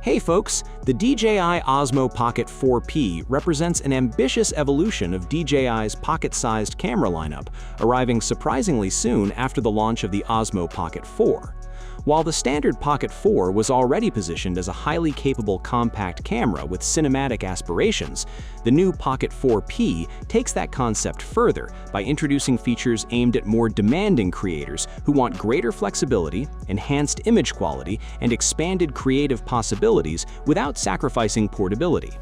Hey folks, the DJI Osmo Pocket 4P represents an ambitious evolution of DJI's pocket-sized camera lineup, arriving surprisingly soon after the launch of the Osmo Pocket 4. While the standard Pocket 4 was already positioned as a highly capable compact camera with cinematic aspirations, the new Pocket 4P takes that concept further by introducing features aimed at more demanding creators who want greater flexibility, enhanced image quality, and expanded creative possibilities without sacrificing portability.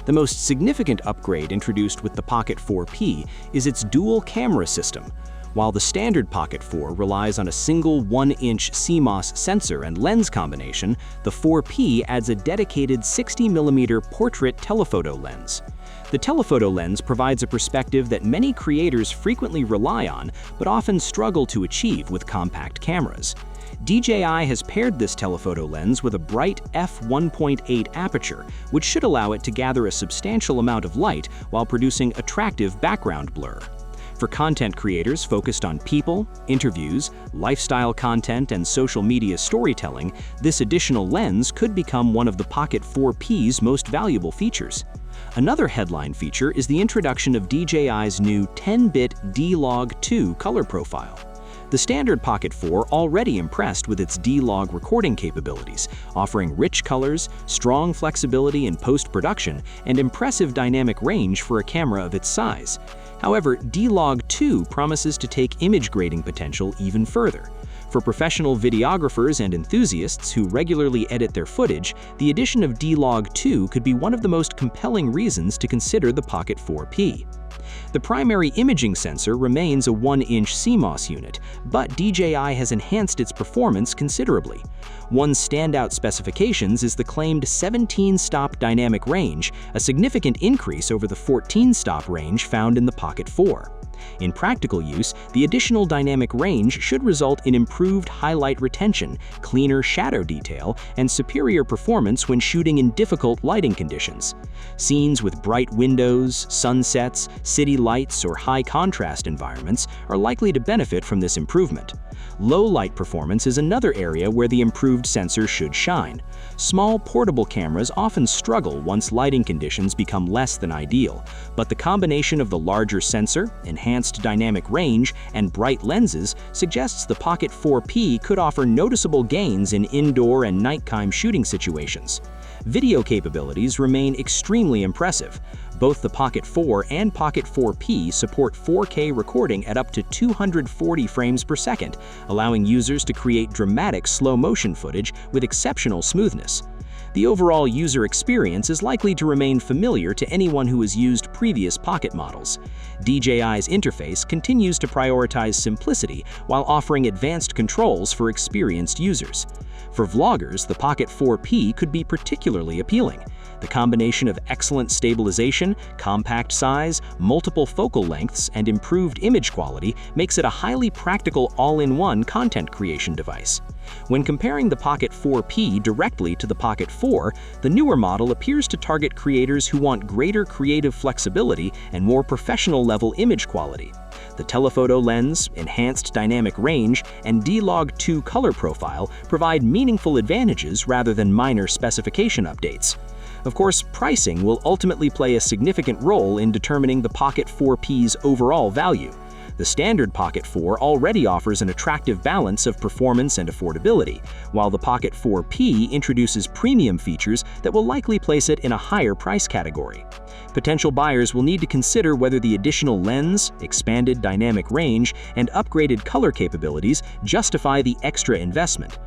The most significant upgrade introduced with the Pocket 4P is its dual camera system. While the standard Pocket 4 relies on a single 1-inch CMOS sensor and lens combination, the 4P adds a dedicated 60mm portrait telephoto lens. The telephoto lens provides a perspective that many creators frequently rely on but often struggle to achieve with compact cameras. DJI has paired this telephoto lens with a bright f1.8 aperture, which should allow it to gather a substantial amount of light while producing attractive background blur. For content creators focused on people, interviews, lifestyle content, and social media storytelling, this additional lens could become one of the Pocket 4P's most valuable features. Another headline feature is the introduction of DJI's new 10-bit D-Log2 color profile. The standard Pocket 4 already impressed with its D-Log recording capabilities, offering rich colors, strong flexibility in post-production, and impressive dynamic range for a camera of its size. However, D-Log2 promises to take image grading potential even further. For professional videographers and enthusiasts who regularly edit their footage, the addition of D-Log2 could be one of the most compelling reasons to consider the Pocket 4P. The primary imaging sensor remains a 1-inch CMOS unit, but DJI has enhanced its performance considerably. One standout specifications is the claimed 17-stop dynamic range, a significant increase over the 14-stop range found in the Pocket 4. In practical use, the additional dynamic range should result in improved highlight retention, cleaner shadow detail, and superior performance when shooting in difficult lighting conditions. Scenes with bright windows, sunsets, city lights, or high-contrast environments are likely to benefit from this improvement. Low light performance is another area where the improved sensor should shine. Small portable cameras often struggle once lighting conditions become less than ideal, but the combination of the larger sensor, enhanced dynamic range, and bright lenses suggests the Pocket 4P could offer noticeable gains in indoor and nighttime shooting situations. Video capabilities remain extremely impressive. Both the Pocket 4 and Pocket 4P support 4K recording at up to 240 frames per second, allowing users to create dramatic slow-motion footage with exceptional smoothness. The overall user experience is likely to remain familiar to anyone who has used previous Pocket models. DJI's interface continues to prioritize simplicity while offering advanced controls for experienced users. For vloggers, the Pocket 4P could be particularly appealing. The combination of excellent stabilization, compact size, multiple focal lengths, and improved image quality makes it a highly practical all-in-one content creation device. When comparing the Pocket 4P directly to the Pocket 4, the newer model appears to target creators who want greater creative flexibility and more professional-level image quality. The telephoto lens, enhanced dynamic range, and D-Log2 color profile provide meaningful advantages rather than minor specification updates. Of course, pricing will ultimately play a significant role in determining the Pocket 4P's overall value. The standard Pocket 4 already offers an attractive balance of performance and affordability, while the Pocket 4P introduces premium features that will likely place it in a higher price category. Potential buyers will need to consider whether the additional lens, expanded dynamic range, and upgraded color capabilities justify the extra investment.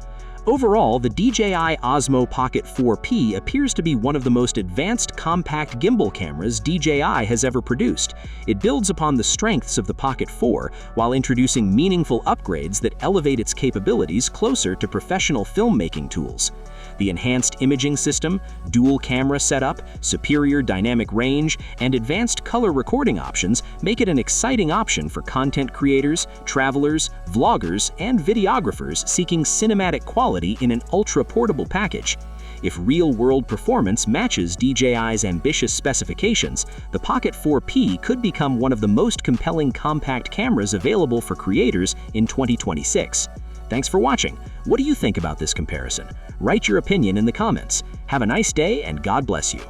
Overall, the DJI Osmo Pocket 4P appears to be one of the most advanced compact gimbal cameras DJI has ever produced. It builds upon the strengths of the Pocket 4 while introducing meaningful upgrades that elevate its capabilities closer to professional filmmaking tools. The enhanced imaging system, dual camera setup, superior dynamic range, and advanced color recording options make it an exciting option for content creators, travelers, vloggers, and videographers seeking cinematic quality in an ultra-portable package. If real-world performance matches DJI's ambitious specifications, the Pocket 4P could become one of the most compelling compact cameras available for creators in 2026. Thanks for watching. What do you think about this comparison? Write your opinion in the comments. Have a nice day and God bless you.